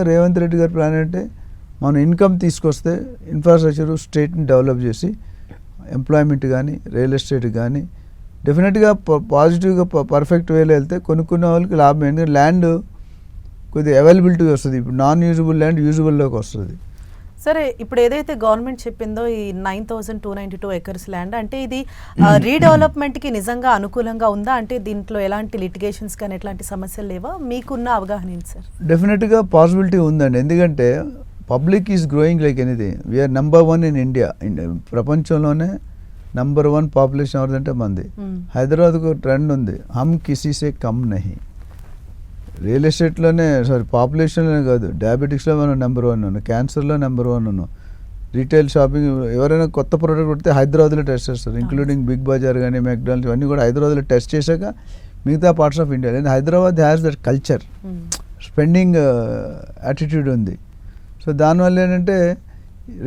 రేవంత్ రెడ్డి గారి ప్లాన్ అంటే మనం ఇన్కమ్ తీసుకొస్తే ఇన్ఫ్రాస్ట్రక్చర్ స్టేట్ని డెవలప్ చేసి ఎంప్లాయ్మెంట్ కానీ రియల్ ఎస్టేట్ కానీ డెఫినెట్గా పాజిటివ్గా పర్ఫెక్ట్ వేలో వెళ్తే కొనుక్కున్న వాళ్ళకి లాభం. ఎందుకంటే ల్యాండ్ కొద్దిగా అవైలబిలిటీ వస్తుంది. ఇప్పుడు నాన్ యూజబుల్ ల్యాండ్ యూజబుల్లోకి వస్తుంది. సరే, ఇప్పుడు ఏదైతే గవర్నమెంట్ చెప్పిందో ఈ 9,292 ఎకర్స్ ల్యాండ్ అంటే ఇది రీడెవలప్మెంట్కి నిజంగా అనుకూలంగా ఉందా? అంటే దీంట్లో ఎలాంటి లిటిగేషన్స్ కానీ ఎట్లాంటి సమస్యలు లేవా? మీకున్న అవగాహన ఏంటి సార్? డెఫినెట్గా పాసిబిలిటీ ఉందండి. ఎందుకంటే public is growing like anything. We are number 1 in India. ప్రపంచంలోనే నెంబర్ 1 పాపులేషన్ ఎవరిదంటే మంది. హైదరాబాద్కు ట్రెండ్ ఉంది, హమ్ కిసీసే కమ్ నహి. రియల్ ఎస్టేట్లోనే పాపులేషన్లోనే కాదు, డయాబెటిక్స్లో మనం నెంబర్ 1 ఉన్నాం, క్యాన్సర్లో నెంబర్ 1 ఉన్నాం. రీటైల్ షాపింగ్ ఎవరైనా కొత్త ప్రోడక్ట్ పెడితే హైదరాబాద్లో టెస్ట్ చేస్తారు. ఇంక్లూడింగ్ బిగ్ బజార్ కానీ మెక్డానల్డ్స్ ఇవన్నీ కూడా హైదరాబాద్లో టెస్ట్ చేశాక మిగతా parts of India. And Hyderabad has that culture, spending attitude ఉంది. సో దానివల్ల ఏంటంటే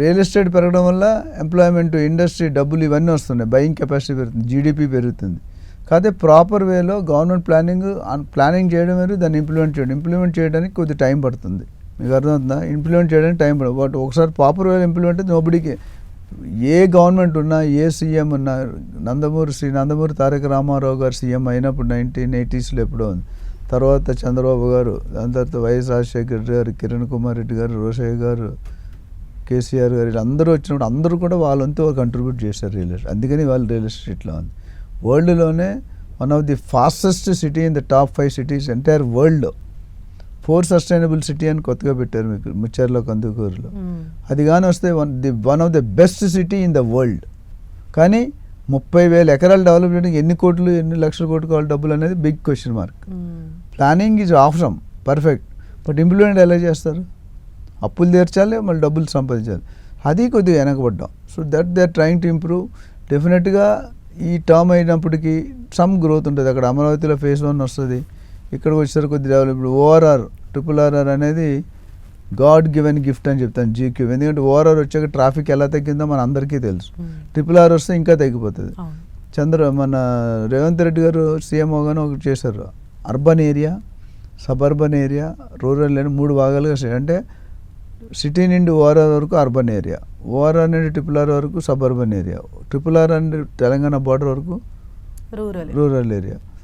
రియల్ ఎస్టేట్ పెరగడం వల్ల ఎంప్లాయ్మెంట్, ఇండస్ట్రీ, డబ్బులు ఇవన్నీ వస్తున్నాయి, బయింగ్ కెపాసిటీ పెరుగుతుంది, జీడిపి పెరుగుతుంది. కాకపోతే ప్రాపర్ వేలో గవర్నమెంట్ ప్లానింగ్ చేయడం వేరు, దాన్ని ఇంప్లిమెంట్ చేయడానికి కొద్ది టైం పడుతుంది. మీకు అర్థమవుతుందా? ఇంప్లిమెంట్ చేయడానికి టైం పడుతుంది. బట్ ఒకసారి ప్రాపర్ వేలో ఇంప్లిమెంట్ అయితే నోబడికి ఏ గవర్నమెంట్ ఉన్నా, ఏ సీఎం ఉన్నా, నందమూరి తారక రామారావు గారు సీఎం అయినప్పుడు 1980s ఎప్పుడో ఉంది. తర్వాత చంద్రబాబు గారు, దాని తర్వాత వైఎస్ రాజశేఖర రెడ్డి గారు, కిరణ్ కుమార్ రెడ్డి గారు, రోషయ్య గారు, కేసీఆర్ గారు, వీళ్ళందరూ వచ్చినప్పుడు అందరూ కూడా వాళ్ళంతా కంట్రిబ్యూట్ చేశారు రియల్ ఎస్టేట్. అందుకని వాళ్ళు రియల్ ఎస్టేట్లో ఉంది. వరల్డ్లోనే one of the fastest city in the top 5 cities entire వరల్డ్లో. 4 సస్టైనబుల్ సిటీ అని కొత్తగా పెట్టారు మీకు ముచ్చెర్లో, కందుకూరులో. అది కానీ వస్తే one of the best city in the world. కానీ 30,000 ఎకరాలు డెవలప్ చేయడానికి ఎన్ని లక్షల కోట్లు కావాలి డబ్బులు అనేది big question mark. Planning is awesome, perfect, but implement ఎలా చేస్తారు? అప్పులు తీర్చాలి, మళ్ళీ డబ్బులు సంపాదించాలి. అది కొద్దిగా వెనకబడ్డాం. So that they are trying to improve. డెఫినెట్గా ఈ టర్మ్ అయినప్పటికీ సమ్ గ్రోత్ ఉంటుంది. అక్కడ అమరావతిలో phase 1 వస్తుంది, ఇక్కడికి వచ్చేసరికి కొద్ది డెవలప్. ఇప్పుడు ORR అనేది గాడ్ గివెన్ గిఫ్ట్ అని చెప్తాను, GQ. ఎందుకంటే ORR వచ్చాక ట్రాఫిక్ ఎలా తగ్గిందో మన అందరికీ తెలుసు. RRR వస్తే ఇంకా తగ్గిపోతుంది. మన రేవంత్ రెడ్డి గారు సీఎం అవగానే ఒకటి చేశారు, urban area, suburban area, rural అని 3 భాగాలుగా. అంటే సిటీ నుండి ORR వరకు అర్బన్ ఏరియా, ORR నుండి RRR వరకు సబర్బన్ ఏరియా, RRR నుండి తెలంగాణ బార్డర్ వరకు రూరల్ ఏరియా.